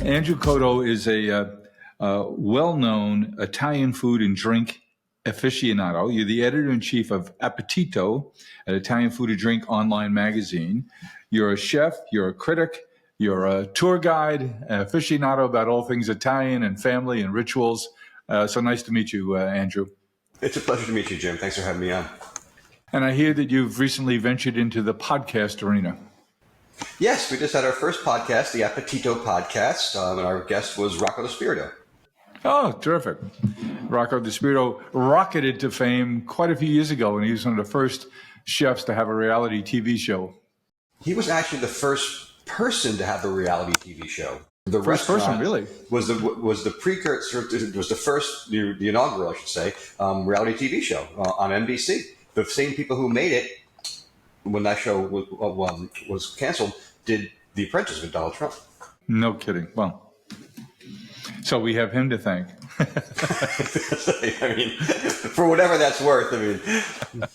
Andrew Cotto is a well-known Italian food and drink aficionado. You're the editor-in-chief of Appetito, an Italian food and drink online magazine. You're a chef, you're a critic, you're a tour guide, an aficionado about all things Italian and family and rituals. So nice to meet you, Andrew. It's a pleasure to meet you, Jim. Thanks for having me on. And I hear that you've recently ventured into the podcast arena. Yes, we just had our first podcast, the Appetito podcast, and our guest was Rocco Di Spirito. Oh, terrific. Rocco Di Spirito rocketed to fame quite a few years ago, and he was one of the first chefs to have a reality TV show. He was actually the first person to have a reality TV show. The first person, really? Was the precursor, was the first, the inaugural, I should say, reality TV show on NBC. The same people who made it, when that show was canceled, did The Apprentice with Donald Trump. No kidding. Well, so we have him to thank. I mean, for whatever that's worth. I mean,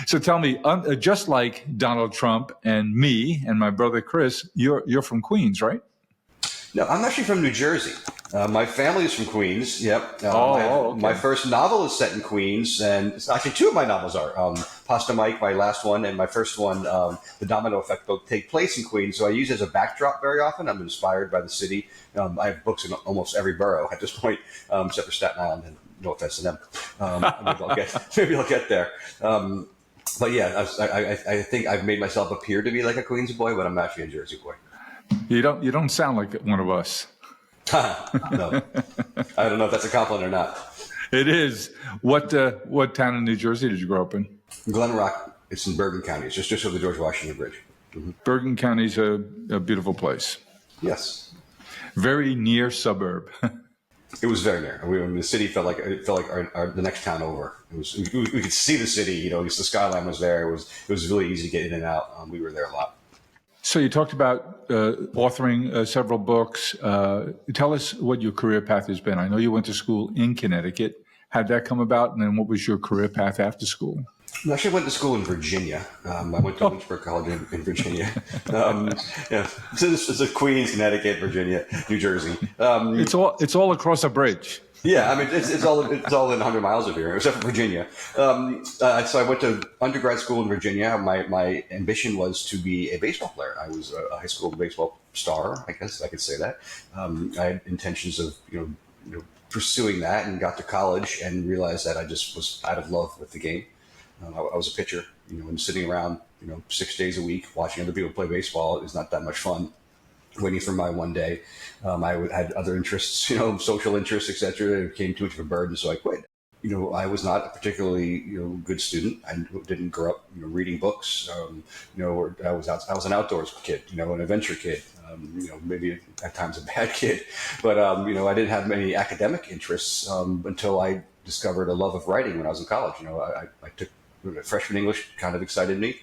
so tell me, just like Donald Trump and me and my brother Chris, you're from Queens, right? No, I'm actually from New Jersey. My family is from Queens. Yep. Okay. My first novel is set in Queens, and actually two of my novels are. Pasta Mike, my last one, and my first one, The Domino Effect, both take place in Queens. So I use it as a backdrop very often. I'm inspired by the city. I have books in almost every borough at this point, except for Staten Island, and no offense to them. Maybe I'll get there. But yeah, I think I've made myself appear to be like a Queens boy, but I'm actually a Jersey boy. You don't sound like one of us. No, I don't know if that's a compliment or not. It is. What town in New Jersey did you grow up in? Glen Rock. It's in Bergen County. It's just over the George Washington Bridge. Mm-hmm. Bergen County's a beautiful place. Yes. Very near suburb. It was very near. The city felt like the next town over. It was. We could see the city. You know, the skyline was there. It was really easy to get in and out. We were there a lot. So you talked about authoring several books. Tell us what your career path has been. I know you went to school in Connecticut. How'd that come about? And then what was your career path after school? I actually went to school in Virginia. I went to Lynchburg College in Virginia. Yeah, so it's a Queens, Connecticut, Virginia, New Jersey. It's all across a bridge. Yeah, I mean it's all in 100 miles of here, except for Virginia. So I went to undergrad school in Virginia. My ambition was to be a baseball player. I was a high school baseball star, I guess I could say that. I had intentions of pursuing that, and got to college and realized that I just was out of love with the game. I was a pitcher, and sitting around 6 days a week watching other people play baseball is not that much fun. Waiting for my one day. I had other interests, social interests, etc. It became too much of a burden, so I quit. I was not a particularly good student. I didn't grow up reading books. Or I was an outdoors kid, an adventure kid. Maybe at times a bad kid, but I didn't have many academic interests until I discovered a love of writing when I was in college. I took freshman English, kind of excited me.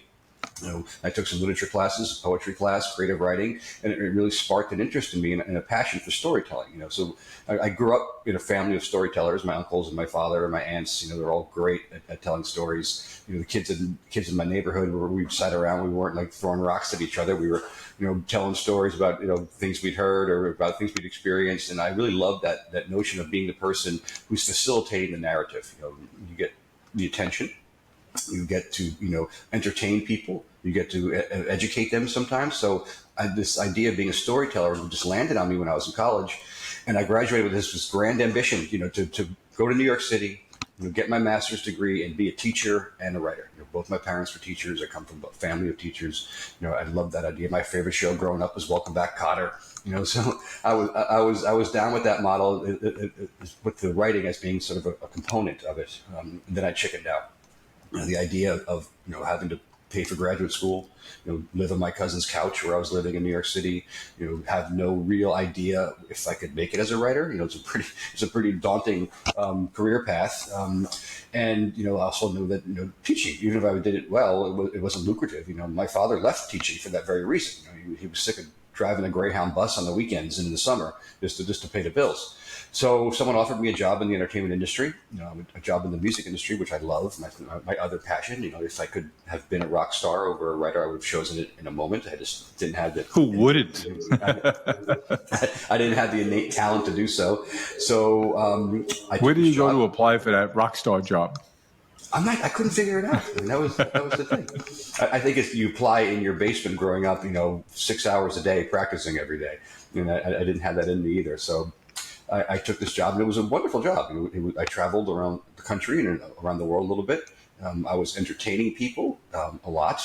I took some literature classes, poetry class, creative writing, and it really sparked an interest in me and a passion for storytelling. So I grew up in a family of storytellers. My uncles and my father and my aunts, they're all great at telling stories. The kids in my neighborhood, where we sat around, we weren't like throwing rocks at each other. We were, telling stories about things we'd heard or about things we'd experienced, and I really loved that notion of being the person who's facilitating the narrative. You get the attention. You get to, entertain people. You get to educate them sometimes. So this idea of being a storyteller just landed on me when I was in college. And I graduated with this grand ambition, to go to New York City, get my master's degree and be a teacher and a writer. Both my parents were teachers. I come from a family of teachers. I love that idea. My favorite show growing up was Welcome Back, Kotter. So I was down with that model, with the writing as being sort of a component of it. And then I chickened out. The idea of having to pay for graduate school, live on my cousin's couch where I was living in New York City, have no real idea if I could make it as a writer. It's a pretty daunting career path, and I also knew that teaching, even if I did it well, it wasn't lucrative. My father left teaching for that very reason. He was sick of driving a Greyhound bus on the weekends and in the summer just to pay the bills. So someone offered me a job in the entertainment industry, a job in the music industry, which I love, my other passion. If I could have been a rock star over a writer, I would have chosen it in a moment. I just didn't have the... Who wouldn't? I didn't have the innate talent to do so. So where do you go to apply for that rock star job? I couldn't figure it out. I mean, that was the thing. I think if you apply in your basement growing up, 6 hours a day practicing every day, I didn't have that in me either. So I took this job, and it was a wonderful job. I traveled around the country and around the world a little bit. I was entertaining people a lot,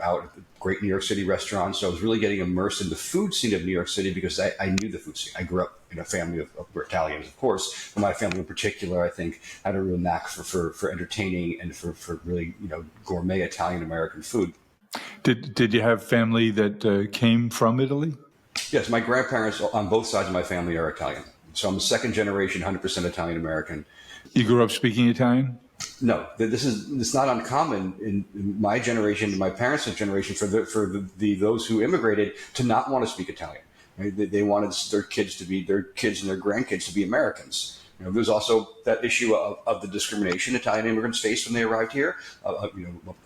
out at the great New York City restaurants. So I was really getting immersed in the food scene of New York City because I knew the food scene. I grew up in a family of Italians, of course. But my family in particular, I think, had a real knack for entertaining and for really, gourmet Italian American food. Did you have family that came from Italy? Yes, my grandparents on both sides of my family are Italian. So I'm a second generation, 100% Italian American. You grew up speaking Italian? No, it's not uncommon in my generation, my parents' generation, for those who immigrated to not want to speak Italian. Right? They wanted their kids and their grandkids to be Americans. There's also that issue of the discrimination Italian immigrants faced when they arrived here.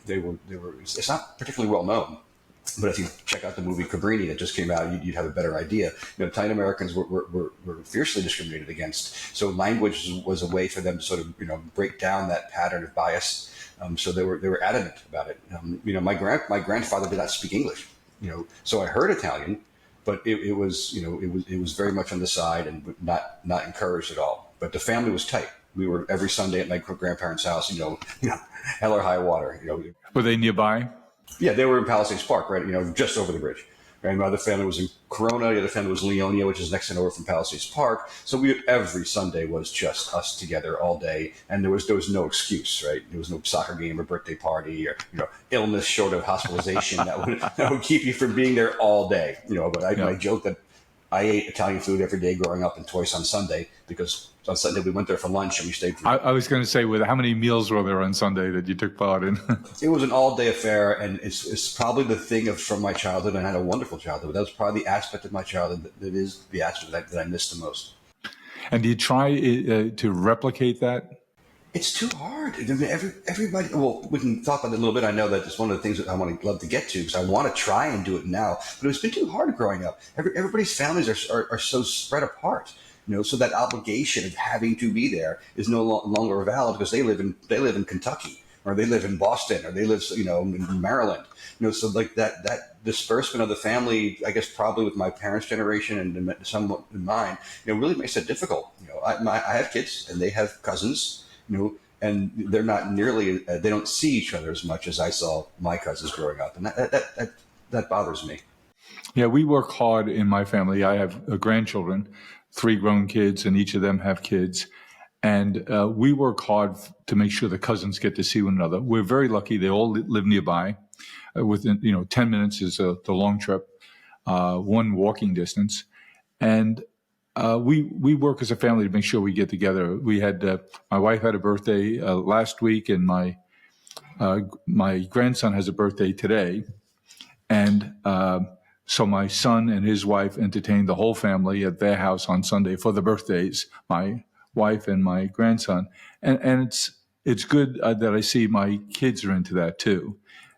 They were. It's not particularly well known. But if you check out the movie Cabrini that just came out, you'd have a better idea. Italian Americans were fiercely discriminated against. So language was a way for them to sort of break down that pattern of bias. So they were adamant about it. My grandfather did not speak English. So I heard Italian, but it was very much on the side and not encouraged at all. But the family was tight. We were every Sunday at my grandparents' house. Hell or high water. Were they nearby? Yeah, they were in Palisades Park, right? Just over the bridge. Right? My other family was in Corona. The other family was in Leonia, which is next door from Palisades Park. So every Sunday was just us together all day, and there was no excuse, right? There was no soccer game or birthday party or illness short of hospitalization that would keep you from being there all day. But I joke that I ate Italian food every day growing up and twice on Sunday because on Sunday we went there for lunch and we stayed for... I was going to say, how many meals were there on Sunday that you took part in? It was an all-day affair, and it's probably the thing from my childhood, and I had a wonderful childhood. That was probably the aspect of my childhood that is the aspect that I missed the most. And do you try to replicate that? It's too hard. Everybody. Well, we can talk about it a little bit. I know that it's one of the things that I love to get to because I want to try and do it now. But it's been too hard growing up. Everybody's families are so spread apart. So that obligation of having to be there is no longer valid because they live in Kentucky or they live in Boston or they live in Maryland. So like that disbursement of the family, I guess probably with my parents' generation and somewhat in mine, really makes it difficult. I have kids and they have cousins. And they're not nearly, they don't see each other as much as I saw my cousins growing up. And that bothers me. Yeah, we work hard in my family. I have grandchildren, 3 grown kids, and each of them have kids. And we work hard to make sure the cousins get to see one another. We're very lucky. They all live nearby. Within, 10 minutes is the long trip, 1 walking distance. And we work as a family to make sure we get together. We had my wife had a birthday last week, and my grandson has a birthday today, and so my son and his wife entertained the whole family at their house on Sunday for the birthdays. My wife and my grandson, and it's good that I see my kids are into that too,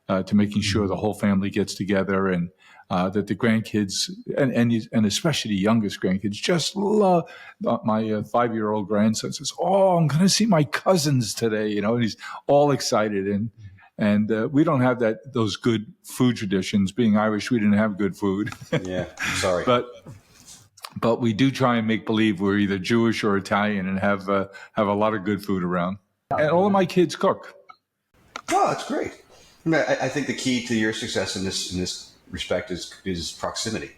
to making sure the whole family gets together and. That the grandkids and especially the youngest grandkids just love. My 5-year-old grandson says, "Oh, I'm going to see my cousins today," and he's all excited. And we don't have those good food traditions. Being Irish, we didn't have good food. Yeah, sorry. But we do try and make believe we're either Jewish or Italian and have a lot of good food around. And all of my kids cook. Oh, that's great. I think the key to your success in this respect is proximity.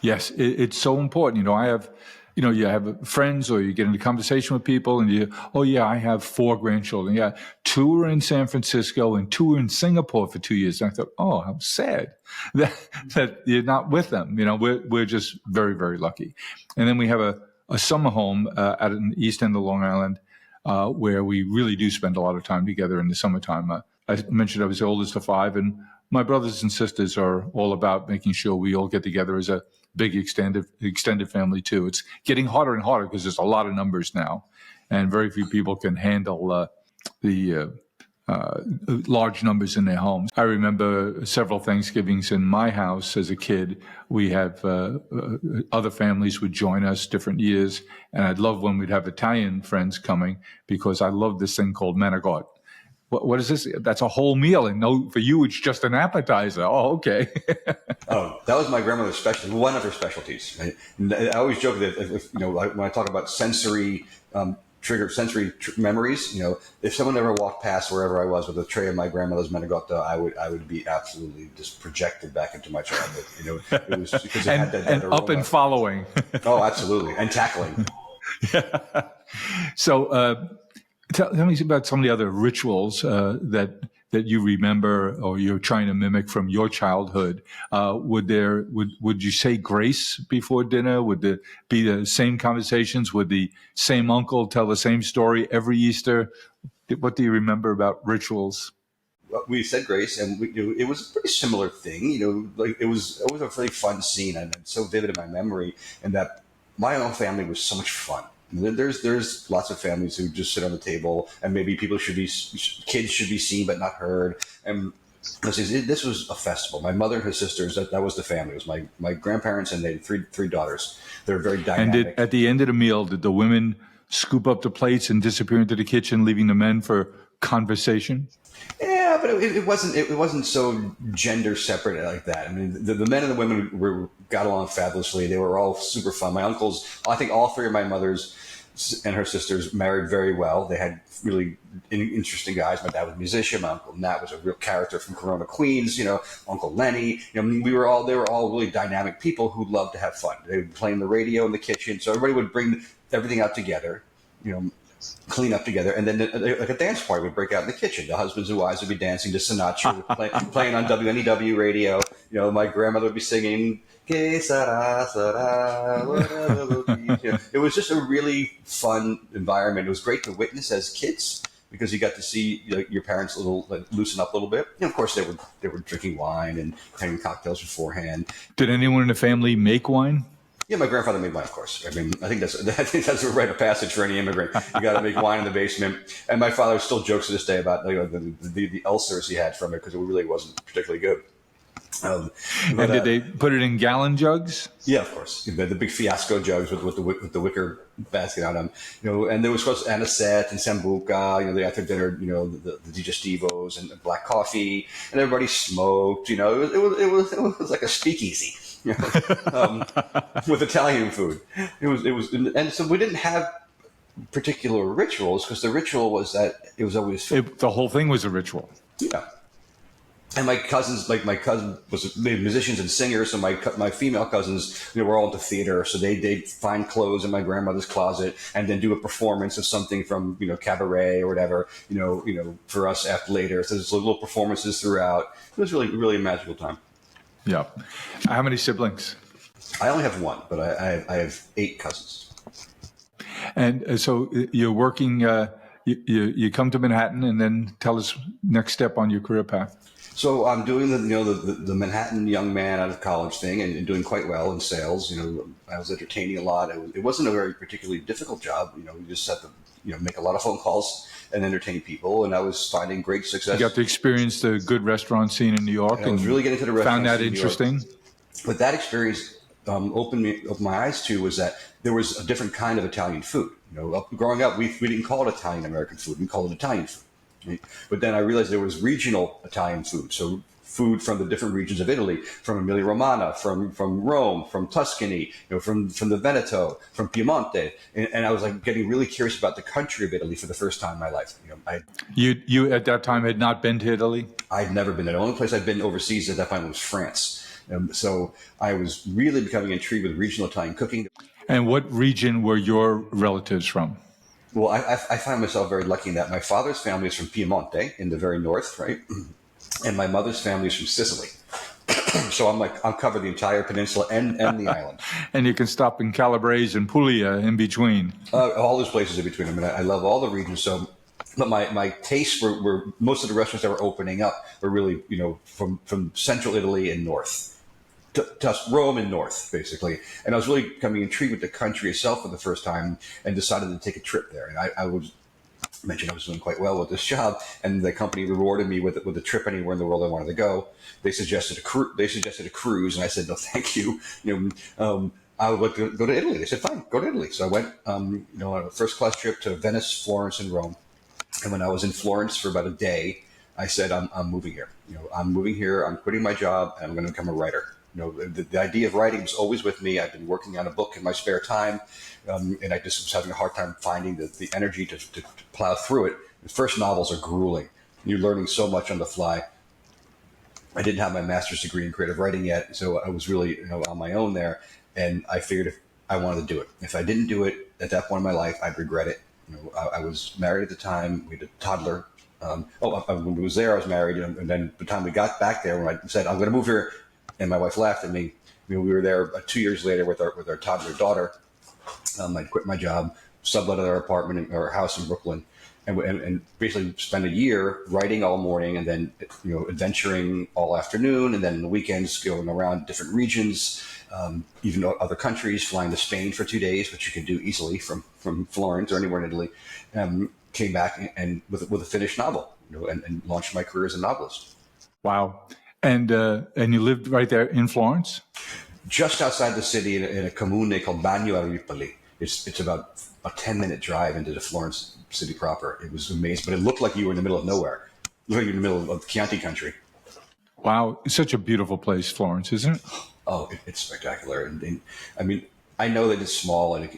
Yes, it's so important. I have, you have friends or you get into conversation with people and I have 4 grandchildren. Yeah, 2 are in San Francisco and 2 are in Singapore for 2 years. And I thought, oh, how sad that you're not with them. We're just very, very lucky. And then we have a summer home at an east end of Long Island where we really do spend a lot of time together in the summertime. I mentioned I was the oldest of 5, and my brothers and sisters are all about making sure we all get together as a big extended family too. It's getting harder and harder because there's a lot of numbers now, and very few people can handle the large numbers in their homes. I remember several Thanksgivings in my house as a kid. We have other families would join us different years, and I'd love when we'd have Italian friends coming because I love this thing called menegot. What is this? That's a whole meal, and no, for you it's just an appetizer. Oh, okay. Oh, that was my grandmother's specialty, one of her specialties. I always joke that when I talk about sensory memories, if someone ever walked past wherever I was with a tray of my grandmother's menegotta, I would be absolutely just projected back into my childhood. It was because it had that up and following. Oh, absolutely, and tackling. Yeah. So, tell me about some of the other rituals that you remember or you're trying to mimic from your childhood. Would you say grace before dinner? Would there be the same conversations? Would the same uncle tell the same story every Easter? What do you remember about rituals? We said grace, and it was a pretty similar thing. Like it was always a really fun scene, and it's so vivid in my memory. And that my own family was so much fun. There's lots of families who just sit on the table, and maybe kids should be seen but not heard. And this was a festival. My mother and her sisters, that was the family. It was my grandparents, and they had three daughters. They're very dynamic. And at the end of the meal, did the women scoop up the plates and disappear into the kitchen, leaving the men for conversation? Yeah, but it wasn't so gender separate like that. I mean, the men and the women got along fabulously. They were all super fun. My uncles, I think all three of my mothers and her sisters married very well. They had really interesting guys. My dad was a musician. My uncle Nat was a real character from Corona, Queens. Uncle Lenny. They were all really dynamic people who loved to have fun. They would play in the radio in the kitchen, so everybody would bring everything out together. Clean up together, and then like a dance party would break out in the kitchen. The husbands and wives would be dancing to Sinatra, playing on WNEW radio. My grandmother would be singing "Que sera, sera." It was just a really fun environment. It was great to witness as kids because you got to see your parents loosen up a little bit. Of course, they were drinking wine and having cocktails beforehand. Did anyone in the family make wine? Yeah, my grandfather made wine, of course. I mean, I think that's a rite of passage for any immigrant. You got to make wine in the basement. And my father still jokes to this day about the ulcers he had from it because it really wasn't particularly good. And did they put it in gallon jugs? Yeah, of course. The big fiasco jugs with the wicker basket on them. And there was anisette and sambuca. After dinner, the digestivos and black coffee, and everybody smoked. It was like a speakeasy. With Italian food, it was, and so we didn't have particular rituals because the ritual was that it was always the whole thing was a ritual. Yeah, and my cousins, my cousin was musicians and singers, so my female cousins, were all into theater, so they'd find clothes in my grandmother's closet and then do a performance of something from cabaret or whatever, for us after later. So there's little performances throughout. It was really really a magical time. Yeah. How many siblings? I only have one, but I have 8 cousins. And so you're working, you come to Manhattan, and then tell us next step on your career path. So I'm doing the Manhattan young man out of college thing and doing quite well in sales. I was entertaining a lot. It wasn't a very particularly difficult job. You just had to make a lot of phone calls and entertain people, and I was finding great success. You got to experience the good restaurant scene in New York, and I was really getting to the restaurant. Found that interesting. What that experience opened my eyes to was that there was a different kind of Italian food. Growing up, we didn't call it Italian American food; we called it Italian food. Right? But then I realized there was regional Italian food, so food from the different regions of Italy, from Emilia Romagna, from Rome, from Tuscany, from the Veneto, from Piemonte, and I was getting really curious about the country of Italy for the first time in my life. You at that time had not been to Italy? I'd never been there. The only place I'd been overseas at that time was France. So I was really becoming intrigued with regional Italian cooking. And what region were your relatives from? Well, I find myself very lucky in that my father's family is from Piemonte in the very north, right? And my mother's family is from Sicily. So I'm covered the entire peninsula and the island. And you can stop in Calabrese and Puglia in between. All those places in between. I love all the regions. So but my tastes were most of the restaurants that were opening up were really, from central Italy and north. To Rome and north, basically. And I was really becoming intrigued with the country itself for the first time and decided to take a trip there. And I mentioned I was doing quite well with this job, and the company rewarded me with a trip anywhere in the world I wanted to go. They suggested a cruise, and I said, no, thank you. I would like to go to Italy. They said, fine, go to Italy. So I went, on a first class trip to Venice, Florence, and Rome. And when I was in Florence for about a day, I said, I'm moving here. I'm moving here. I'm quitting my job, and I'm going to become a writer. The idea of writing was always with me. I've been working on a book in my spare time, and I just was having a hard time finding the energy to plow through it. The first novels are grueling. You're learning so much on the fly. I didn't have my master's degree in creative writing yet, so I was really on my own there. And I figured if I wanted to do it. If I didn't do it at that point in my life, I'd regret it. I was married at the time. We had a toddler. When we was there, I was married, and then by the time we got back there, when I said I'm going to move here, and my wife laughed at me. We were there 2 years later with our toddler daughter. I'd quit my job, subletted our apartment or house in Brooklyn, and basically spent a year writing all morning, and then adventuring all afternoon, and then the weekends going around different regions, even other countries, flying to Spain for 2 days, which you can do easily from Florence or anywhere in Italy. Came back and with a finished novel, and launched my career as a novelist. Wow. And you lived right there in Florence? Just outside the city in a comune called Bagno a Ripoli. It's about a 10-minute drive into the Florence city proper. It was amazing, but it looked like you were in the middle of nowhere. You were in the middle of Chianti country. Wow. It's such a beautiful place, Florence, isn't it? Oh, it's spectacular. And I mean, I know that it's small and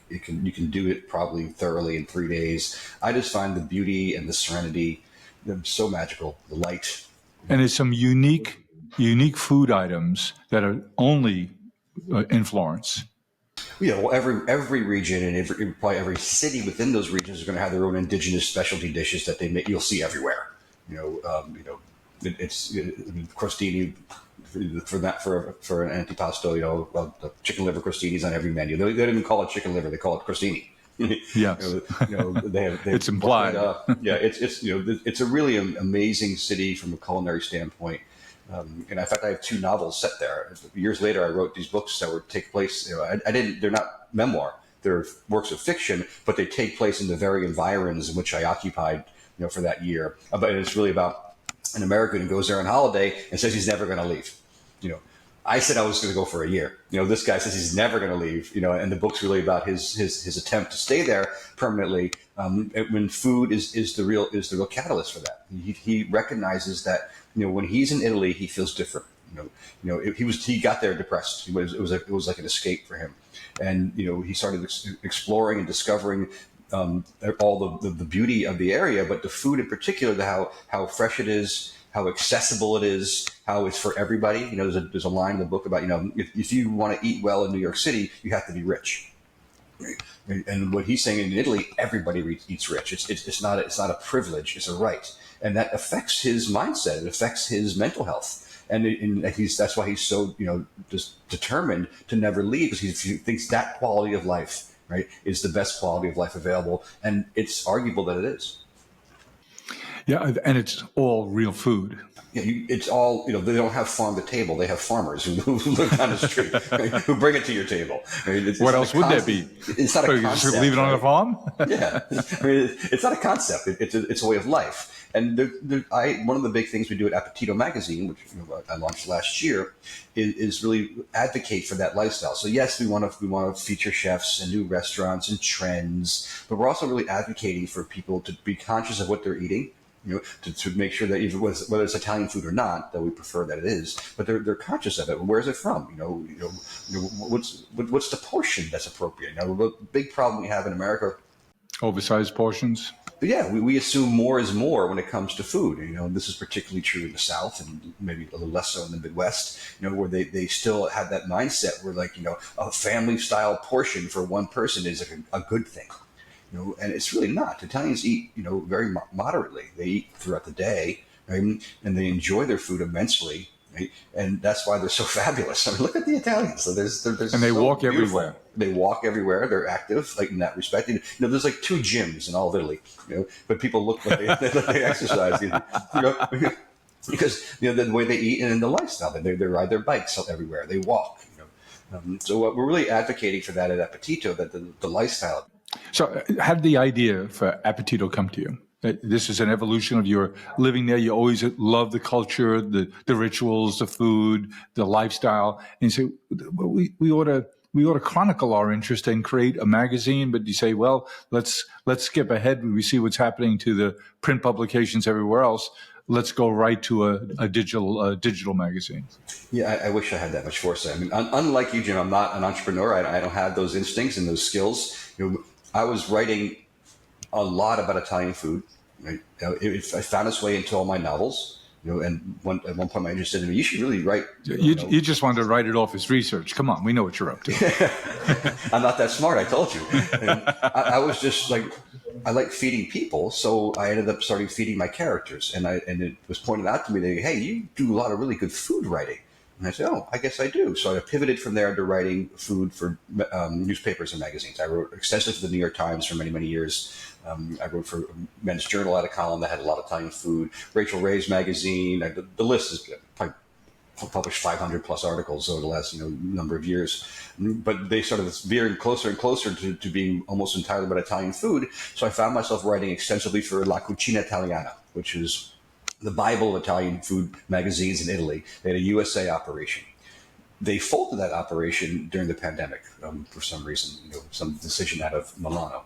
you can do it probably thoroughly in 3 days. I just find the beauty and the serenity so magical, the light. And there's some unique food items that are only in Florence. Yeah, well, every region and probably every city within those regions are going to have their own indigenous specialty dishes that they make. You'll see everywhere. It's crostini for an antipasto. The chicken liver crostinis on every menu. They don't even call it chicken liver; they call it crostini. Yes, it's implied. It's a really amazing city from a culinary standpoint. And in fact, I have 2 novels set there. Years later, I wrote these books that would take place. They're not memoir; they're works of fiction, but they take place in the very environs in which I occupied, for that year. But it's really about an American who goes there on holiday and says he's never going to leave. I said I was going to go for a year. This guy says he's never going to leave. And the book's really about his attempt to stay there permanently. When food is the real catalyst for that. He recognizes that when he's in Italy, he feels different. He got there depressed. It was like an escape for him, and he started exploring and discovering all the beauty of the area, but the food in particular, how fresh it is, how accessible it is, how it's for everybody. There's a line in the book about if you want to eat well in New York City, you have to be rich. And what he's saying in Italy, everybody eats rich. It's not a privilege; it's a right, and that affects his mindset. It affects his mental health, and that's why he's so just determined to never leave, because he thinks that quality of life, right, is the best quality of life available, and it's arguable that it is. Yeah, and it's all real food. Yeah, it's all, they don't have farm to table. They have farmers who live down the street, right, who bring it to your table. What else would there be? It's not a concept. Just leave it on a farm? Yeah. It's not a concept. It's a way of life. And one of the big things we do at Appetito Magazine, which I launched last year, is really advocate for that lifestyle. So yes, we want to feature chefs and new restaurants and trends, but we're also really advocating for people to be conscious of what they're eating. To make sure that even whether it's Italian food or not, that we prefer that it is, but they're conscious of it. Where's it from? What's the portion that's appropriate? The big problem we have in America, oversized portions. But yeah, we assume more is more when it comes to food. This is particularly true in the South and maybe a little less so in the Midwest. Where they still have that mindset where a family style portion for one person is a good thing. And it's really not. Italians eat, very moderately. They eat throughout the day, right? And they enjoy their food immensely. right? And that's why they're so fabulous. I mean, look at the Italians. So there's And they so walk beautiful. everywhere. They walk everywhere. They're active, like in that respect. And, there's like 2 gyms in all of Italy, but people look like they exercise, because the way they eat and in the lifestyle, they ride their bikes everywhere. They walk, so we're really advocating for that at Appetito, that the lifestyle. So, how did the idea for Appetito come to you? This is an evolution of your living there. You always love the culture, the rituals, the food, the lifestyle, and you say we ought to chronicle our interest and create a magazine. But you say, well, let's skip ahead. We see what's happening to the print publications everywhere else. Let's go right to a digital magazine. Yeah, I wish I had that much foresight. I mean, unlike you, Jim, I'm not an entrepreneur. I don't have those instincts and those skills. I was writing a lot about Italian food. Right? I found its way into all my novels. And at one point my agent said to me, "You should really write." You just wanted to write it off as research. Come on, we know what you're up to. I'm not that smart, I told you. And I was just like, I like feeding people, so I ended up starting feeding my characters. And it was pointed out to me that, hey, you do a lot of really good food writing. And I said, oh, I guess I do. So I pivoted from there into writing food for newspapers and magazines. I wrote extensively for the New York Times for many, many years. I wrote for Men's Journal, had a column that had a lot of Italian food. Rachel Ray's magazine. The list is probably published 500 plus articles over the last number of years. But they started veering closer and closer to being almost entirely about Italian food. So I found myself writing extensively for La Cucina Italiana, which is the Bible of Italian food magazines in Italy. They had a USA operation. They folded that operation during the pandemic for some reason, some decision out of Milano.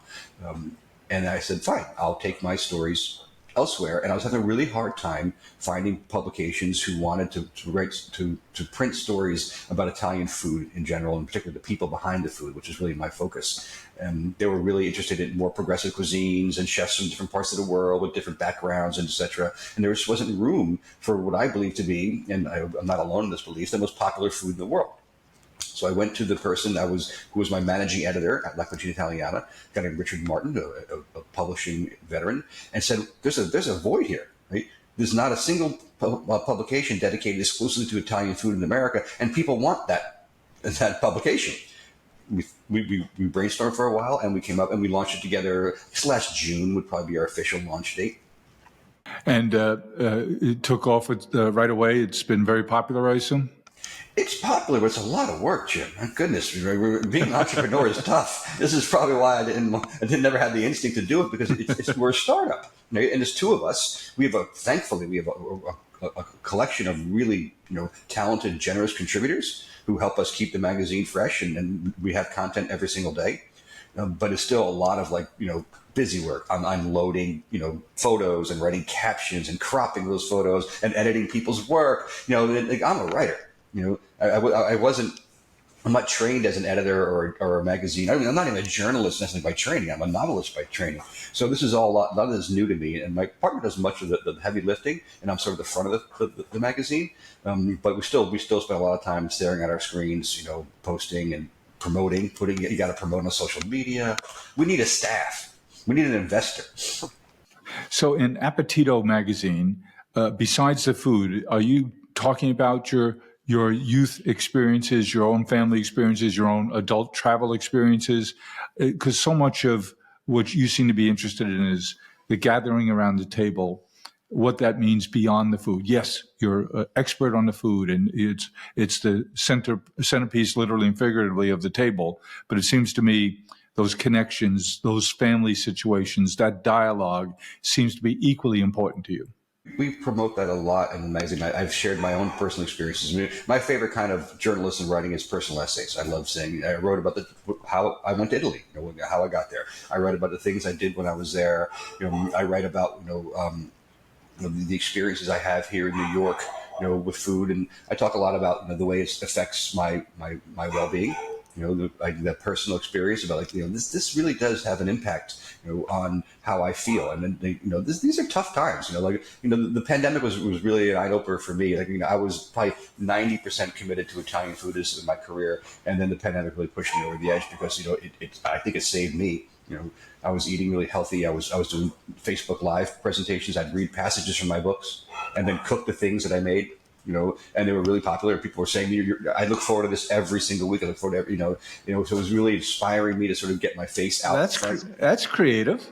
And I said, fine, I'll take my stories elsewhere. And I was having a really hard time finding publications who wanted to print stories about Italian food in general, in particular the people behind the food, which is really my focus. And they were really interested in more progressive cuisines and chefs from different parts of the world with different backgrounds, and et cetera. And there just wasn't room for what I believe to be, and I'm not alone in this belief, the most popular food in the world. So I went to the person who was my managing editor at La Cucina Italiana, a guy named Richard Martin, a publishing veteran, and said, "There's a void here. Right? There's not a single publication dedicated exclusively to Italian food in America, and people want that publication." We brainstormed for a while, and we came up and we launched it together. This last June would probably be our official launch date. And it took off right away. It's been very popular, I assume. It's popular, but it's a lot of work, Jim. My goodness, being an entrepreneur is tough. This is probably why I never had the instinct to do it, because we're a startup, right? And there's 2 of us. Thankfully, we have a collection of really talented, generous contributors who help us keep the magazine fresh, and we have content every single day. But it's still a lot of busy work. I'm loading photos and writing captions and cropping those photos and editing people's work. I'm a writer. I'm not trained as an editor or a magazine. I mean, I'm not even a journalist necessarily by training. I'm a novelist by training. So this is a lot of this is new to me. And my partner does much of the heavy lifting, and I'm sort of the front of the magazine. But we still spend a lot of time staring at our screens, posting and promoting. You got to promote on social media. We need a staff. We need an investor. So in Appetito Magazine, besides the food, are you talking about your youth experiences, your own family experiences, your own adult travel experiences? Because so much of what you seem to be interested in is the gathering around the table, what that means beyond the food. Yes, you're an expert on the food, and it's the centerpiece, literally and figuratively, of the table. But it seems to me those connections, those family situations, that dialogue seems to be equally important to you. We promote that a lot in the magazine. I've shared my own personal experiences. I mean, my favorite kind of journalism writing is personal essays. I love saying, I wrote about how I went to Italy, how I got there. I write about the things I did when I was there. I write about, the experiences I have here in New York, with food. And I talk a lot about the way it affects my well-being. The personal experience about this really does have an impact, on how I feel. And then these are tough times, the pandemic was really an eye opener for me. I was probably 90% committed to Italian food in my career. And then the pandemic really pushed me over the edge because, I think it saved me. I was eating really healthy. I was doing Facebook Live presentations. I'd read passages from my books and then cook the things that I made. and they were really popular. People were saying, I look forward to this every single week. I look forward to so it was really inspiring me to sort of get my face out. That's creative.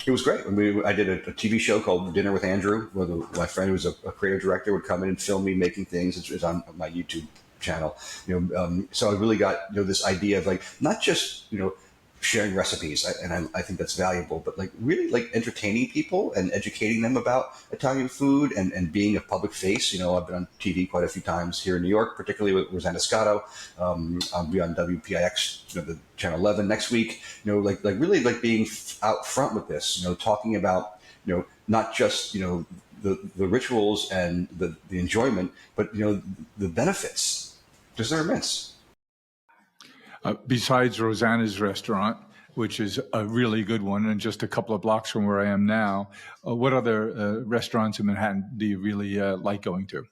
It was great. I did a TV show called Dinner with Andrew, where my friend who was a creative director would come in and film me making things. It's on my YouTube channel. So I really got this idea of like not just sharing recipes, and I think that's valuable, but like really like entertaining people and educating them about Italian food and being a public face. I've been on TV quite a few times here in New York, particularly with Andrew Cotto. I'll be on WPIX, the Channel 11 next week. Like really like being out front with this. Talking about not just the rituals and the enjoyment, but the benefits. Just are immense. Besides Rosanna's restaurant, which is a really good one and just a couple of blocks from where I am now, what other restaurants in Manhattan do you really like going to?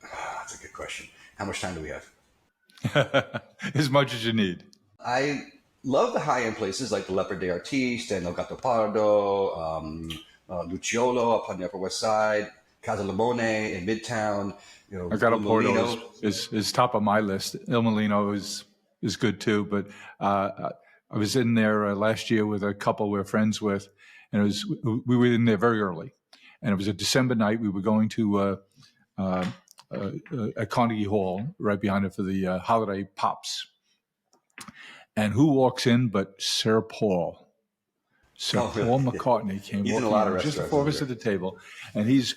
That's a good question. How much time do we have? As much as you need. I love the high-end places like the Leopard de Artiste and El Gattopardo, Luciolo up on the Upper West Side, Casa Limone in Midtown. El Gattopardo is top of my list. Il Mulino is good too, but I was in there last year with a couple we're friends with, and we were in there very early, and it was a December night. We were going to at Carnegie Hall right behind it for the holiday pops, and who walks in but Sir Paul? Paul McCartney came walking in just before us at the table, and he's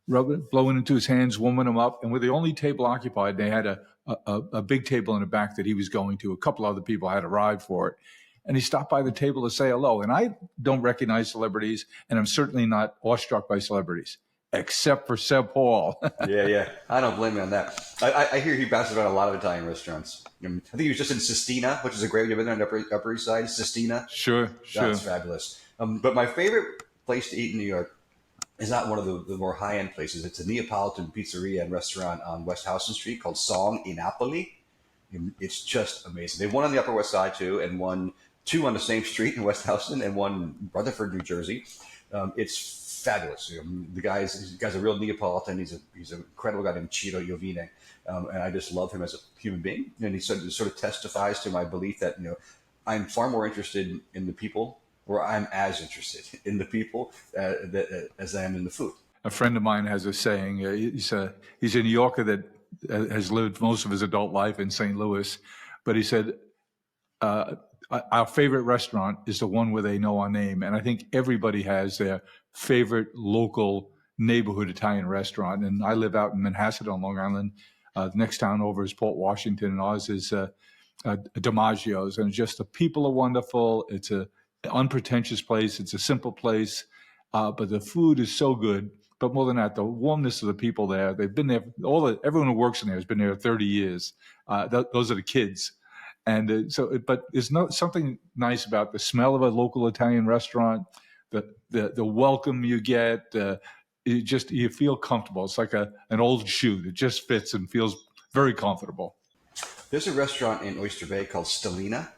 blowing into his hands, warming them up, and we're the only table occupied. They had a big table in the back that he was going to. A couple other people had arrived for it. And he stopped by the table to say hello. And I don't recognize celebrities, and I'm certainly not awestruck by celebrities, except for Sir Paul. Yeah. I don't blame you on that. I hear he bounces around a lot of Italian restaurants. I think he was just in Sistina, which is a great, you've been there on the Upper East Side, Sistina. Sure. That's fabulous. But my favorite place to eat in New York is not one of the more high-end places. It's a Neapolitan pizzeria and restaurant on West Houston Street called Song in Napoli. It's just amazing. They have one on the Upper West Side too, and two on the same street in West Houston, and one in Rutherford, New Jersey. It's fabulous. The guy's a real Neapolitan. He's an incredible guy named Ciro Iovine, and I just love him as a human being. And he sort of testifies to my belief that I'm far more interested in the people, or I'm as interested in the people as I am in the food. A friend of mine has a saying. He's a New Yorker that has lived most of his adult life in St. Louis, but he said, our favorite restaurant is the one where they know our name. And I think everybody has their favorite local neighborhood Italian restaurant. And I live out in Manhasset on Long Island. The next town over is Port Washington, and ours is DiMaggio's. And just the people are wonderful. It's an unpretentious place. It's a simple place, but the food is so good. But more than that, the warmness of the people there. They've been there. Everyone who works in there has been there 30 years. Those are the kids. And but there's something nice about the smell of a local Italian restaurant, the welcome you get. You feel comfortable. It's like an old shoe that just fits and feels very comfortable. There's a restaurant in Oyster Bay called Stellina,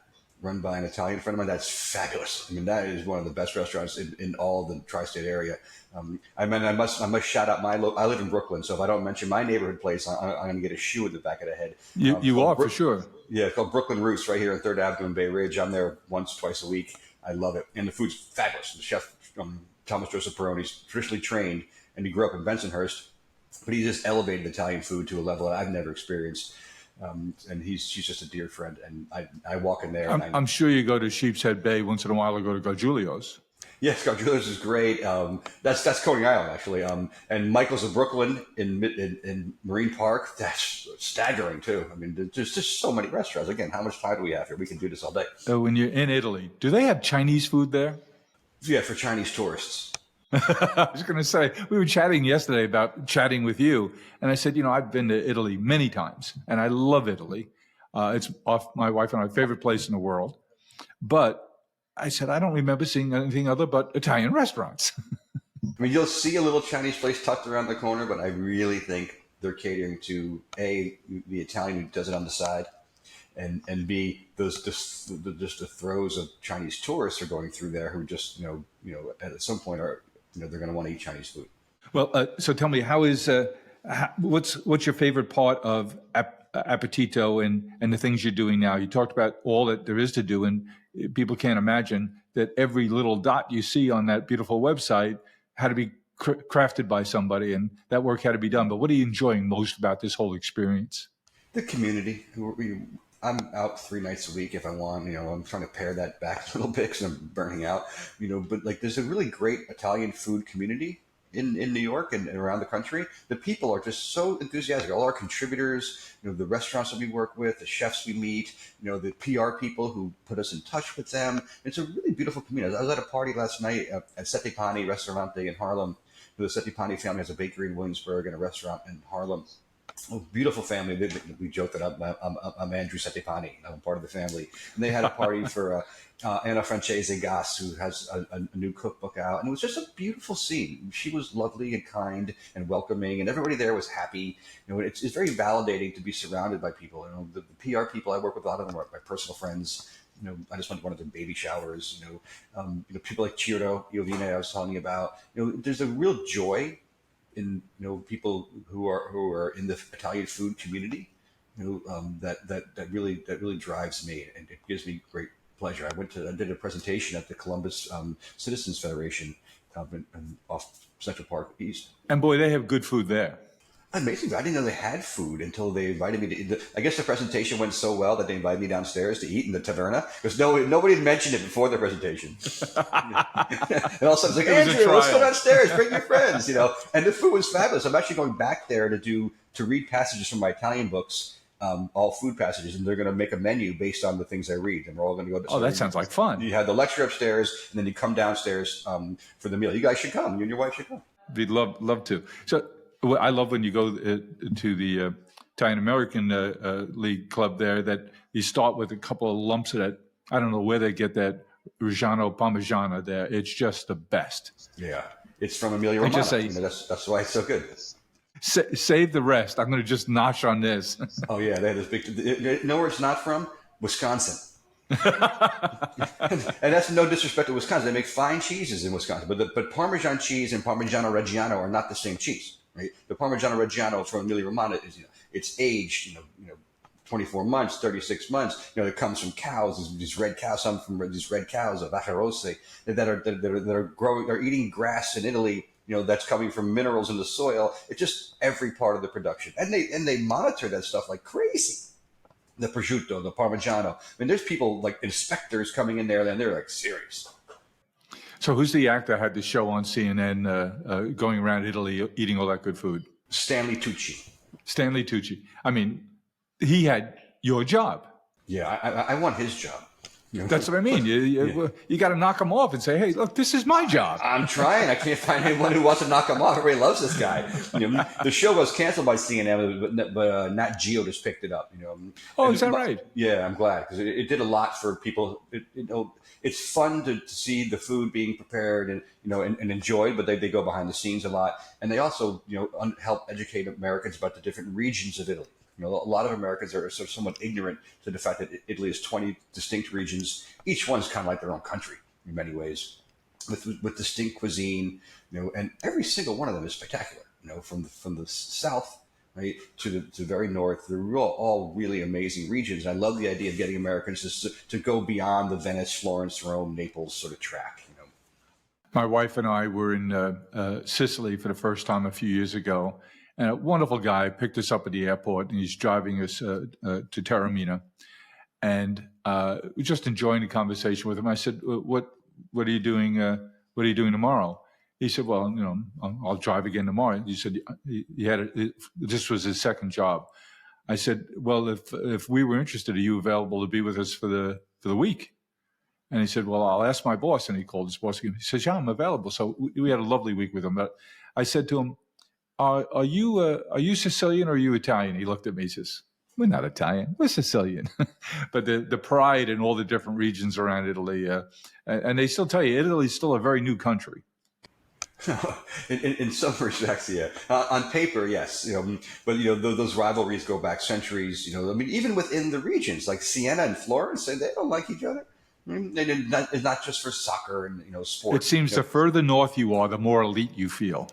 run by an Italian friend of mine. That's fabulous. I mean, that is one of the best restaurants in all the tri-state area. I must shout out I live in Brooklyn, so if I don't mention my neighborhood place, I'm going to get a shoe in the back of the head. You are, for sure. Yeah, it's called Brooklyn Roost right here on 3rd Avenue in Bay Ridge. I'm there once, twice a week. I love it. And the food's fabulous. The chef, Thomas Joseph Peroni's traditionally trained, and he grew up in Bensonhurst, but he just elevated Italian food to a level that I've never experienced. And she's just a dear friend. And I walk in there. I'm sure you go to Sheepshead Bay once in a while to go to Gargiulo's. Yes, Gargiulo's is great. That's Coney Island, actually. And Michael's of Brooklyn in Marine Park. That's staggering, too. I mean, there's just so many restaurants. Again, how much time do we have here? We can do this all day. So when you're in Italy, do they have Chinese food there? Yeah, for Chinese tourists. I was going to say, we were chatting yesterday about chatting with you. And I said, I've been to Italy many times, and I love Italy. It's my wife and my favorite place in the world. But I said, I don't remember seeing anything other but Italian restaurants. I mean, you'll see a little Chinese place tucked around the corner, but I really think they're catering to the Italian who does it on the side, and B, just the throes of Chinese tourists are going through there who just at some point are they're going to want to eat Chinese food. Well, so tell me, how is What's your favorite part of Appetito and the things you're doing now? You talked about all that there is to do, and people can't imagine that every little dot you see on that beautiful website had to be crafted by somebody, and that work had to be done. But what are you enjoying most about this whole experience? The community. I'm out 3 nights a week if I want. I'm trying to pare that back a little bit because I'm burning out. But like, there's a really great Italian food community in New York and around the country. The people are just so enthusiastic. All our contributors, the restaurants that we work with, the chefs we meet, the PR people who put us in touch with them. It's a really beautiful community. I was at a party last night at Sette Pani Ristorante in Harlem. The Sette Pani family has a bakery in Williamsburg and a restaurant in Harlem. Oh, beautiful family. We joke that I'm Andrew Cotto. I'm part of the family. And they had a party for Anna Francese Gass, who has a new cookbook out. And it was just a beautiful scene. She was lovely and kind and welcoming, and everybody there was happy. It's very validating to be surrounded by people. The PR people I work with, a lot of them are my personal friends. I just went to one of their baby showers. People like Ciro Iovine I was telling you about. There's a real joy in people who are in the Italian food community, that really drives me, and it gives me great pleasure. I did a presentation at the Columbus Citizens Federation off Central Park East. And boy, they have good food there. Amazing. I didn't know they had food until they invited me to. I guess the presentation went so well that they invited me downstairs to eat in the taverna because nobody had mentioned it before the presentation. And all of a sudden, it's like, Andrew, let's go downstairs, bring your friends, And the food was fabulous. I'm actually going back there to read passages from my Italian books, all food passages, and they're going to make a menu based on the things I read, and we're all going to go. Oh, that sounds like fun. You have the lecture upstairs, and then you come downstairs for the meal. You guys should come. You and your wife should come. We'd love to. So. I love when you go to the Italian American League club there that you start with a couple of lumps of that. I don't know where they get that Reggiano Parmigiana there. It's just the best. Yeah, it's from Emilia Romagna. Just say, that's why it's so good. Save the rest. I'm going to just nosh on this. Oh yeah, they have this big. Know where it's not from? Wisconsin. And that's no disrespect to Wisconsin. They make fine cheeses in Wisconsin, but Parmesan cheese and Parmigiano Reggiano are not the same cheese. Right? The Parmigiano Reggiano from Emilia Romagna is, it's aged, 24 months, 36 months. It comes from cows. These red cows, some from these red cows of Vacca Rosse that are growing, are eating grass in Italy. That's coming from minerals in the soil. It's just every part of the production, and they monitor that stuff like crazy. The prosciutto, the Parmigiano. I mean, there's people like inspectors coming in there, and they're like serious. So who's the actor that had the show on CNN going around Italy eating all that good food? Stanley Tucci. Stanley Tucci. I mean, he had your job. Yeah, I want his job. That's what I mean. You got to knock him off and say, hey, look, this is my job. I'm trying. I can't find anyone who wants to knock him off. Everybody loves this guy. The show was canceled by CNN, but Nat Geo just picked it up. Oh, is that right? Yeah, I'm glad because it did a lot for people. It's fun to see the food being prepared and enjoyed, but they go behind the scenes a lot, and they also help educate Americans about the different regions of Italy. A lot of Americans are sort of somewhat ignorant to the fact that Italy has 20 distinct regions. Each one's kind of like their own country in many ways, with distinct cuisine. And every single one of them is spectacular. From the south, right, to the very north. They're all really amazing regions. I love the idea of getting Americans to go beyond the Venice, Florence, Rome, Naples sort of track. My wife and I were in Sicily for the first time a few years ago. And a wonderful guy picked us up at the airport, and he's driving us to Taormina, and we're just enjoying the conversation with him. I said, "What are you doing? What are you doing tomorrow?" He said, "Well, I'll drive again tomorrow." He said he had this was his second job. I said, "Well, if we were interested, are you available to be with us for the week?" And he said, "Well, I'll ask my boss." And he called his boss again. He says, "Yeah, I'm available." So we had a lovely week with him. But I said to him, Are you Sicilian or are you Italian? He looked at me and says, "We're not Italian, we're Sicilian." But the pride in all the different regions around Italy, and they still tell you Italy's still a very new country. In some respects, yeah. On paper, yes. But those rivalries go back centuries. I mean, even within the regions, like Siena and Florence, they don't like each other. It's not just for soccer and sports. It seems the further north you are, the more elite you feel.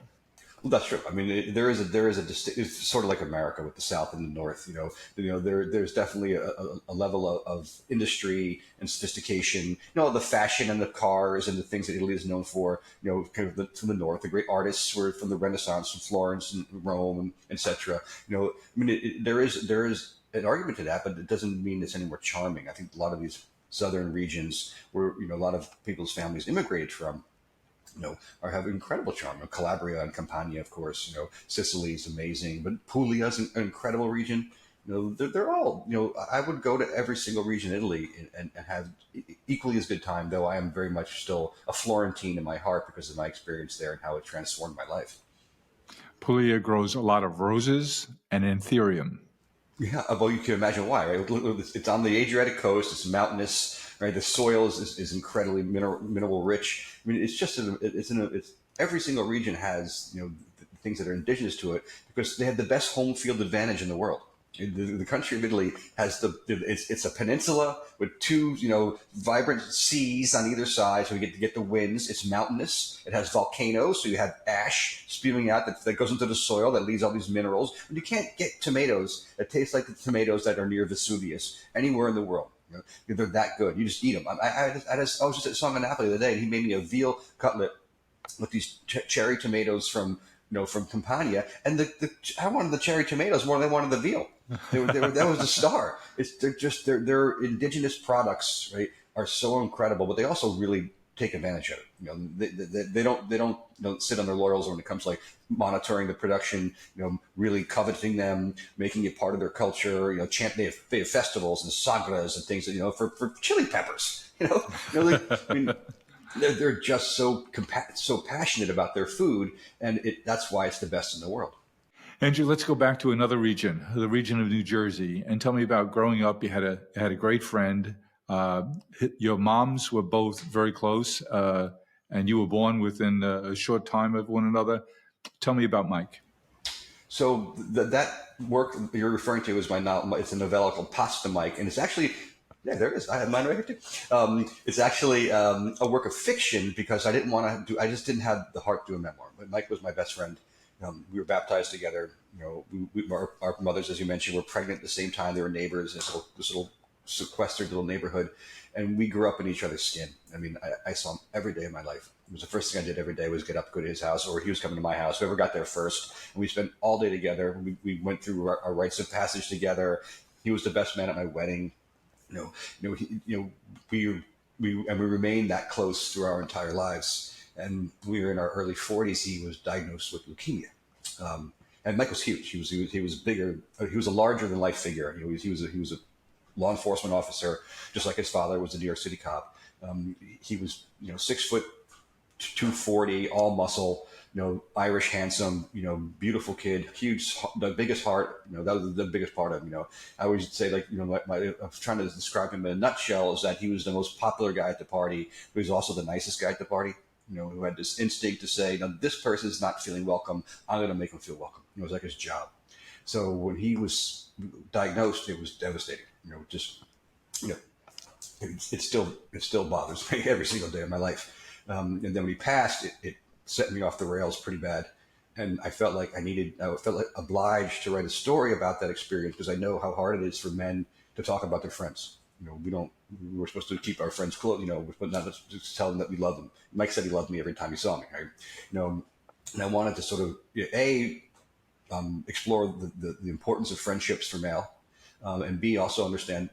Well, that's true. I mean, it's sort of like America with the South and the North. There's definitely a level of industry and sophistication. The fashion and the cars and the things that Italy is known for. Kind of from the North, the great artists were from the Renaissance, from Florence and Rome, and etc. I mean, there is an argument to that, but it doesn't mean it's any more charming. I think a lot of these southern regions, where a lot of people's families immigrated from, are have incredible charm. Calabria and Campania, of course. Sicily is amazing, but Puglia is an incredible region. They're all. I would go to every single region in Italy and have equally as good time. Though I am very much still a Florentine in my heart because of my experience there and how it transformed my life. Puglia grows a lot of roses and anthurium. Yeah, well, you can imagine why, right? It's on the Adriatic coast. It's mountainous, right? The soil is incredibly mineral rich. I mean, it's just it's every single region has things that are indigenous to it because they have the best home field advantage in the world. The country of Italy has it's a peninsula with two vibrant seas on either side, so you get the winds. It's mountainous. It has volcanoes, so you have ash spewing out that goes into the soil that leaves all these minerals. And you can't get tomatoes that taste like the tomatoes that are near Vesuvius anywhere in the world. They're that good. You just eat them. I was just at Song Napoli the other day, and he made me a veal cutlet with these cherry tomatoes from Campania, and I wanted the cherry tomatoes more than I wanted the veal. That was the star. They're indigenous products, right? Are so incredible, but they also really take advantage of it. They don't sit on their laurels when it comes to like monitoring the production. Really coveting them, making it part of their culture. They have festivals and sagras and things that for chili peppers. I mean. They're just so passionate about their food, and that's why it's the best in the world. Andrew, let's go back to another region, the region of New Jersey, and tell me about growing up. You had a great friend. Your moms were both very close, and you were born within a short time of one another. Tell me about Mike. So that work you're referring to is my novel. It's a novella called Pasta Mike, and it's actually. Yeah, there it is. I have mine right here too. It's actually a work of fiction because I didn't want to do. I just didn't have the heart to do a memoir. But Mike was my best friend. We were baptized together. Our mothers, as you mentioned, were pregnant at the same time. They were neighbors in this little sequestered little neighborhood, and we grew up in each other's skin. I mean, I saw him every day of my life. It was the first thing I did every day was get up, go to his house, or he was coming to my house. Whoever got there first, and we spent all day together. We went through our rites of passage together. He was the best man at my wedding. We remained that close through our entire lives. And we were in our early 40s. He was diagnosed with leukemia, and Mike was huge. He was bigger. He was a larger than life figure. He was a law enforcement officer, just like his father was a New York City cop. He was 6', 240, all muscle. Irish, handsome, beautiful kid, huge, the biggest heart. That was the biggest part of him. I always say, like, I was trying to describe him in a nutshell is that he was the most popular guy at the party, but he's also the nicest guy at the party. Who had this instinct to say, this person is not feeling welcome. I'm going to make him feel welcome. It was like his job. So when he was diagnosed, it was devastating. It still bothers me every single day of my life. And then when he passed, it set me off the rails pretty bad. And I felt like I felt like obliged to write a story about that experience because I know how hard it is for men to talk about their friends. We're supposed to keep our friends close, but not just tell them that we love them. Mike said he loved me every time he saw me, right? And I wanted to sort of, explore the importance of friendships for male, and B, also understand,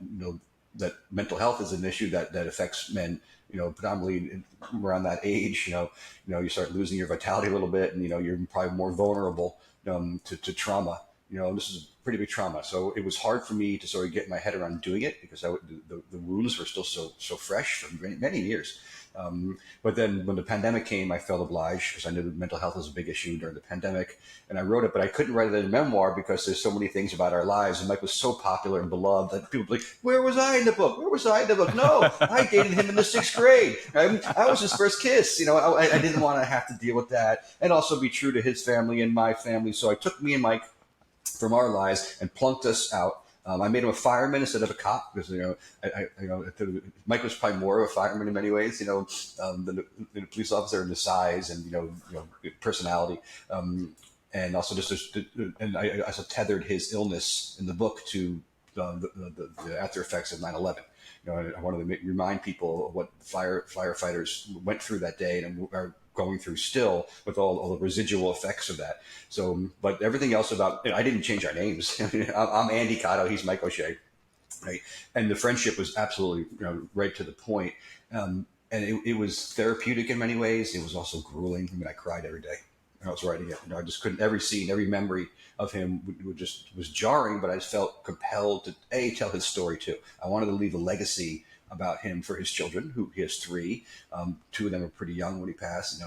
that mental health is an issue that affects men, predominantly around that age. You start losing your vitality a little bit, and you're probably more vulnerable to trauma. This is a pretty big trauma, so it was hard for me to sort of get my head around doing it because the wounds were still so fresh for many years. But then when the pandemic came, I felt obliged because I knew that mental health was a big issue during the pandemic, and I wrote it, but I couldn't write it in a memoir because there's so many things about our lives. And Mike was so popular and beloved that people were like, where was I in the book? Where was I in the book? No, I dated him in the 6th grade. I was his first kiss. I didn't want to have to deal with that and also be true to his family and my family. So I took me and Mike from our lives and plunked us out I made him a fireman instead of a cop because Mike was probably more of a fireman in many ways, than a police officer in the size and personality, and also and I also tethered his illness in the book to the after effects of 9/11. I wanted to remind people of what firefighters went through that day and are going through still with all the residual effects of that. So, but everything else about, I didn't change our names. I'm Andy Cotto. He's Mike O'Shea. Right. And the friendship was absolutely, right to the point. And it was therapeutic in many ways. It was also grueling. I mean, I cried every day when I was writing it. I just couldn't, every scene, every memory of him was jarring, but I just felt compelled to tell his story too. I wanted to leave a legacy about him for his children, who he has three. Two of them were pretty young when he passed,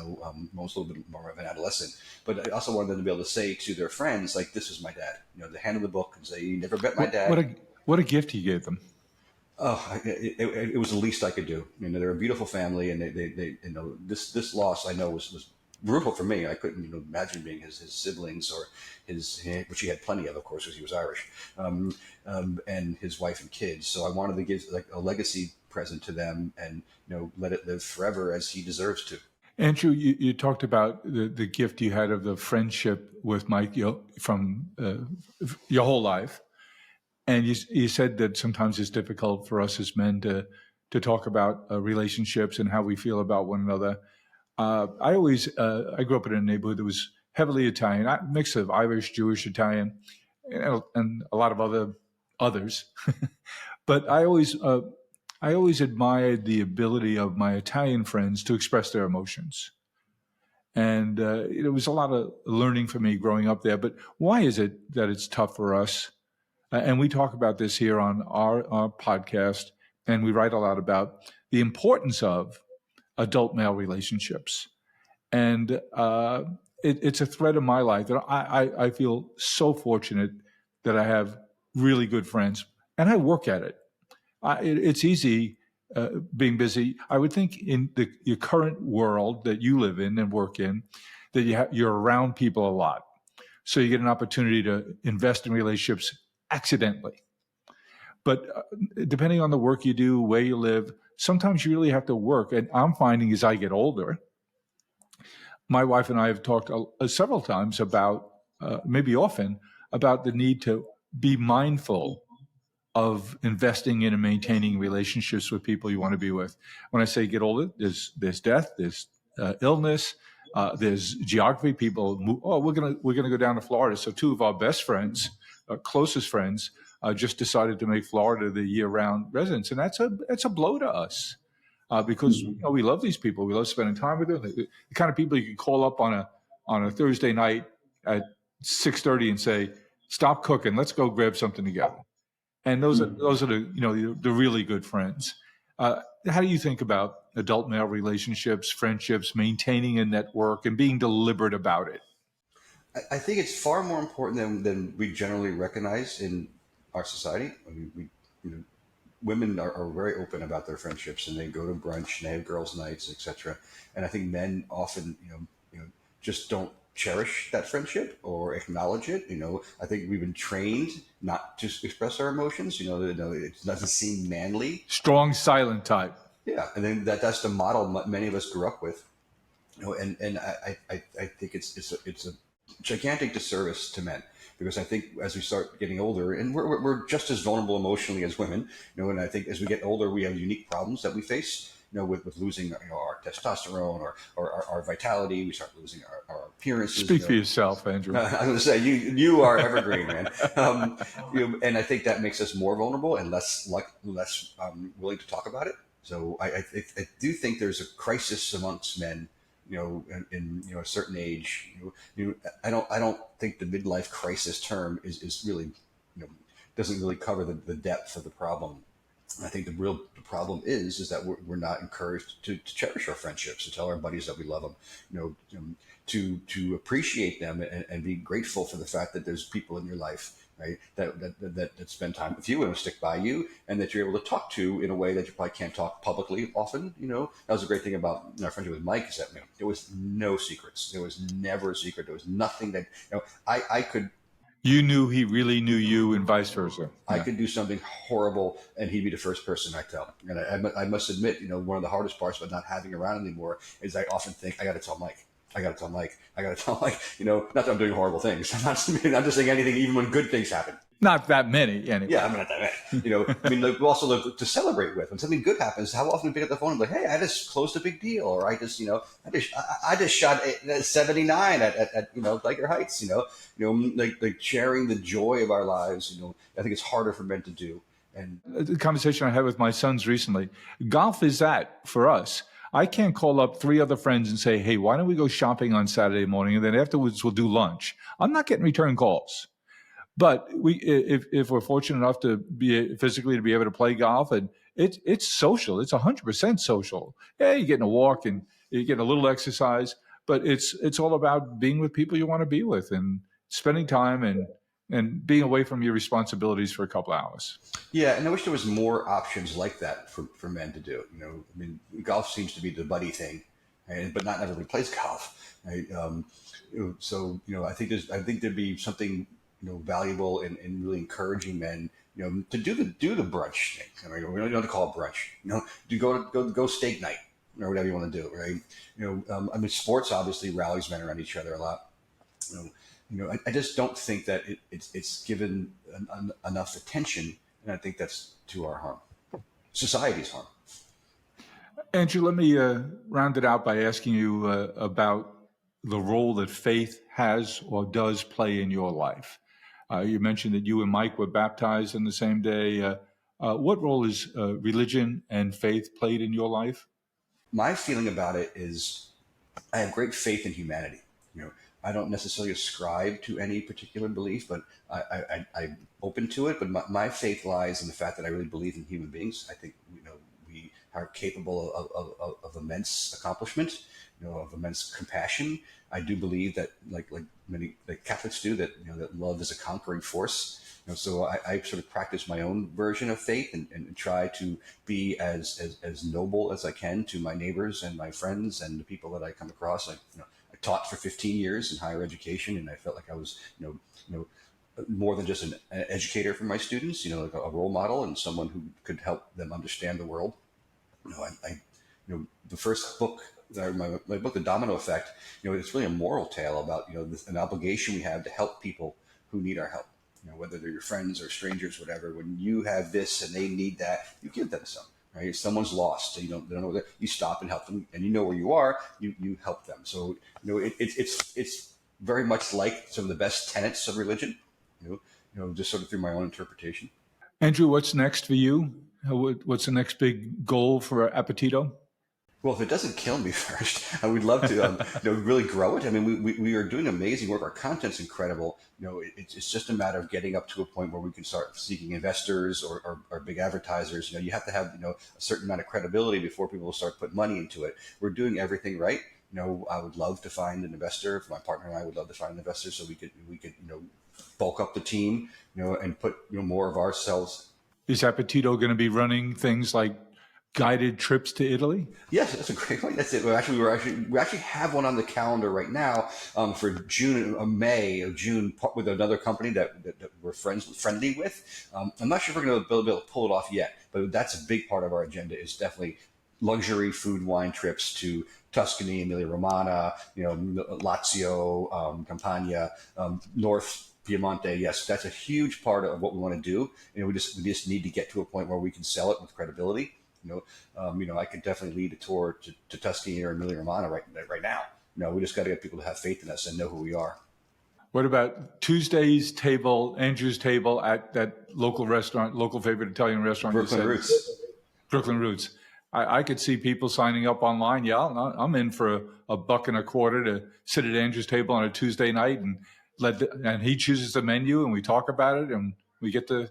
most a little bit more of an adolescent. But I also wanted them to be able to say to their friends, like, this is my dad. To hand them the book and say, you never met my dad. What a gift you gave them. Oh, it was the least I could do. They're a beautiful family, and they this loss I know was brutal for me. I couldn't imagine being his siblings or which he had plenty of course, because he was Irish, and his wife and kids. So I wanted to give like a legacy present to them, and let it live forever as he deserves to. Andrew, you talked about the gift you had of the friendship with Mike from your whole life. And you said that sometimes it's difficult for us as men to talk about relationships and how we feel about one another. I grew up in a neighborhood that was heavily Italian, a mix of Irish, Jewish, Italian, and a lot of others. But I always admired the ability of my Italian friends to express their emotions. And it was a lot of learning for me growing up there. But why is it that it's tough for us? And we talk about this here on our podcast, and we write a lot about the importance of adult male relationships. And it's a thread of my life that I feel so fortunate that I have really good friends, and I work at it. It's easy being busy. I would think in your current world that you live in and work in, that you're around people a lot. So you get an opportunity to invest in relationships accidentally. But depending on the work you do, where you live, sometimes you really have to work. And I'm finding as I get older, my wife and I have talked several times about, maybe often, about the need to be mindful of investing in and maintaining relationships with people you want to be with. When I say get older, there's death, there's illness, there's geography. People move, we're gonna go down to Florida. So two of our best friends, closest friends, just decided to make Florida the year-round residence, and that's a blow to us because we love these people. We love spending time with them. The kind of people you can call up on a Thursday night at 6:30 and say, "Stop cooking, let's go grab something together." And those are the really good friends. How do you think about adult male relationships, friendships, maintaining a network, and being deliberate about it? I think it's far more important than we generally recognize in our society. I mean, women are very open about their friendships, and they go to brunch and they have girls' nights, etc. And I think men often, just don't cherish that friendship or acknowledge it. I think we've been trained not to express our emotions. It doesn't seem manly. Strong, silent type. Yeah, and then that's the model many of us grew up with. And I think it's a gigantic disservice to men, because I think as we start getting older, and we're just as vulnerable emotionally as women, and I think as we get older, we have unique problems that we face, with losing our testosterone or our vitality. We start losing our appearances. Speak for yourself, Andrew. I was going to say, you are evergreen, man. And I think that makes us more vulnerable and less willing to talk about it. So I do think there's a crisis amongst men, in a certain age. I don't think the midlife crisis term is really, doesn't really cover the depth of the problem. I think the problem is that we're not encouraged to cherish our friendships, to tell our buddies that we love them, to appreciate them and be grateful for the fact that there's people in your life, right, that spend time with you and will stick by you, and that you're able to talk to in a way that you probably can't talk publicly often. That was a great thing about our friendship with Mike, is that there was no secrets. There was never a secret. There was nothing that I could. You knew he really knew you, and vice versa. I Yeah. could do something horrible, and he'd be the first person I tell. And I must admit, one of the hardest parts about not having around anymore is I often think I got to tell Mike. I got to tell Mike. I got to tell Mike. Not that I'm doing horrible things. I'm not just saying anything, even when good things happen. Not that many, anyway. Yeah, I'm not that bad. Also to celebrate with when something good happens. How often we pick up the phone and be like, "Hey, I just closed a big deal," or I just shot 79 at Tiger Heights. Like sharing the joy of our lives. I think it's harder for men to do. And The conversation I had with my sons recently, golf is that for us. I can't call up 3 other friends and say, "Hey, why don't we go shopping on Saturday morning, and then afterwards we'll do lunch." I'm not getting return calls. But if we're fortunate enough to be physically to be able to play golf, and it's social, it's 100% social. Yeah, you're getting a walk and you're getting a little exercise, but it's all about being with people you want to be with and spending time and being away from your responsibilities for a couple hours. yeah, and I wish there was more options like that for men to do. Golf seems to be the buddy thing, right? But not everybody plays golf. Right? I think there'd be something valuable in really encouraging men, to do the brunch thing. I mean, we don't have to call it brunch. To go steak night or whatever you want to do, right? Sports obviously rallies men around each other a lot. I just don't think that it's given enough attention, and I think that's to our harm, society's harm. Andrew, let me round it out by asking you about the role that faith has or does play in your life. You mentioned that you and Mike were baptized on the same day. What role is religion and faith played in your life? My feeling about it is I have great faith in humanity. I don't necessarily ascribe to any particular belief, but I'm open to it. But my faith lies in the fact that I really believe in human beings. I think we are capable of immense accomplishment, of immense compassion. I do believe that, like many like Catholics do, that that love is a conquering force. So I sort of practice my own version of faith and try to be as noble as I can to my neighbors and my friends and the people that I come across. I taught for 15 years in higher education, and I felt like I was more than just an educator for my students. Like a role model and someone who could help them understand the world. The first book, my book, The Domino Effect, it's really a moral tale about an obligation we have to help people who need our help. Whether they're your friends or strangers, whatever. When you have this and they need that, you give them some. Right? If someone's lost, they don't know that, you stop and help them, and where you are, you help them. So it's very much like some of the best tenets of religion. Just sort of through my own interpretation. Andrew, what's next for you? What's the next big goal for Appetito? Well, if it doesn't kill me first, I would love to really grow it. I mean, we are doing amazing work. Our content's incredible. It's just a matter of getting up to a point where we can start seeking investors or big advertisers. You have to have a certain amount of credibility before people will start putting money into it. We're doing everything right. I would love to find an investor. My partner and I would love to find an investor so we could bulk up the team, and put more of ourselves. Is Appetito going to be running things like guided trips to Italy? Yes, that's a great point. That's it. We actually have one on the calendar right now for May or June with another company that we're friendly with. I'm not sure if we're going to be able to pull it off yet, but that's a big part of our agenda. Is definitely luxury food wine trips to Tuscany, Emilia Romagna, Lazio, Campania, North Piemonte. Yes, that's a huge part of what we want to do. We just need to get to a point where we can sell it with credibility. I could definitely lead a tour to Tuscany or Emilia Romagna right now. We just got to get people to have faith in us and know who we are. What about Tuesday's table, Andrew's table at that local restaurant, local favorite Italian restaurant? Brooklyn Roots. Brooklyn Roots. I could see people signing up online. Yeah, I'm in for $1.25 to sit at Andrew's table on a Tuesday night and he chooses the menu and we talk about it and we get to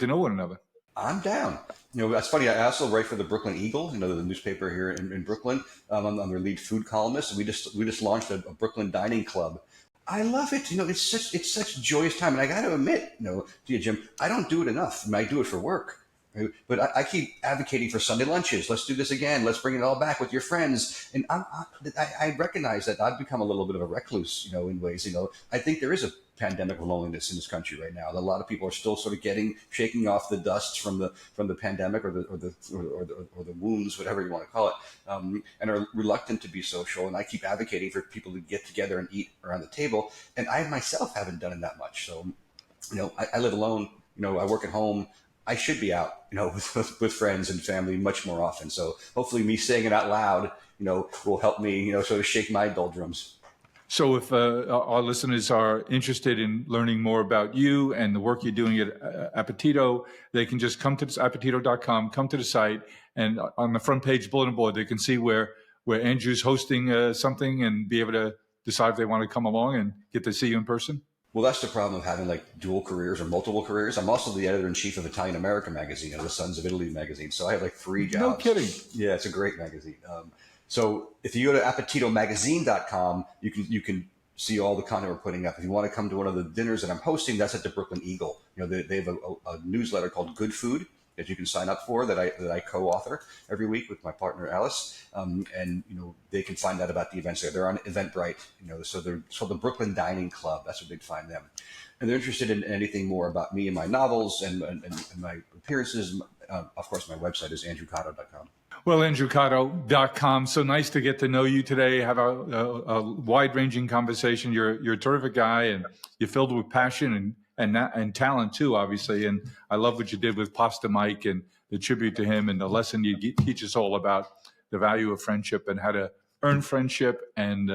know one another. I'm down. That's funny. I also write for the Brooklyn Eagle, the newspaper here in Brooklyn. I'm their lead food columnist, and we just launched a Brooklyn dining club. I love it. It's such a joyous time, and I got to admit, to you, Jim, I don't do it enough. I do it for work, right? But I keep advocating for Sunday lunches. Let's do this again. Let's bring it all back with your friends. And I recognize that I've become a little bit of a recluse, in ways. I think there is pandemic of loneliness in this country right now. A lot of people are still sort of shaking off the dust from the pandemic or the wounds, whatever you want to call it, and are reluctant to be social. And I keep advocating for people to get together and eat around the table. And I myself haven't done it that much. So, I live alone. I work at home. I should be out, with friends and family much more often. So hopefully me saying it out loud, will help me, sort of shake my doldrums. So if our listeners are interested in learning more about you and the work you're doing at Appetito, they can just come to appetito.com, come to the site, and on the front page bulletin board, they can see where Andrew's hosting something and be able to decide if they want to come along and get to see you in person. Well, that's the problem of having like dual careers or multiple careers. I'm also the editor-in-chief of Italian American Magazine and the Sons of Italy magazine. So I have like 3 jobs. No kidding. Yeah, it's a great magazine. So if you go to appetitomagazine.com, you can see all the content we're putting up. If you want to come to one of the dinners that I'm hosting, that's at the Brooklyn Eagle. They have a newsletter called Good Food that you can sign up for that I co-author every week with my partner Alice, and they can find out about the events there. They're on Eventbrite, so they're called the Brooklyn Dining Club. That's where they'd find them. And they're interested in anything more about me and my novels and my appearances. Of course, my website is andrewcotto.com. Well, andrewcotto.com. So nice to get to know you today, have a wide-ranging conversation. You're a terrific guy, and you're filled with passion and talent too, obviously. And I love what you did with Pasta Mike and the tribute to him and the lesson you teach us all about the value of friendship and how to earn friendship and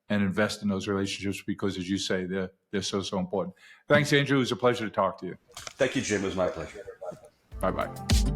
invest in those relationships because, as you say, they're so important. Thanks, Andrew. It was a pleasure to talk to you. Thank you, Jim. It was my pleasure. Bye-bye.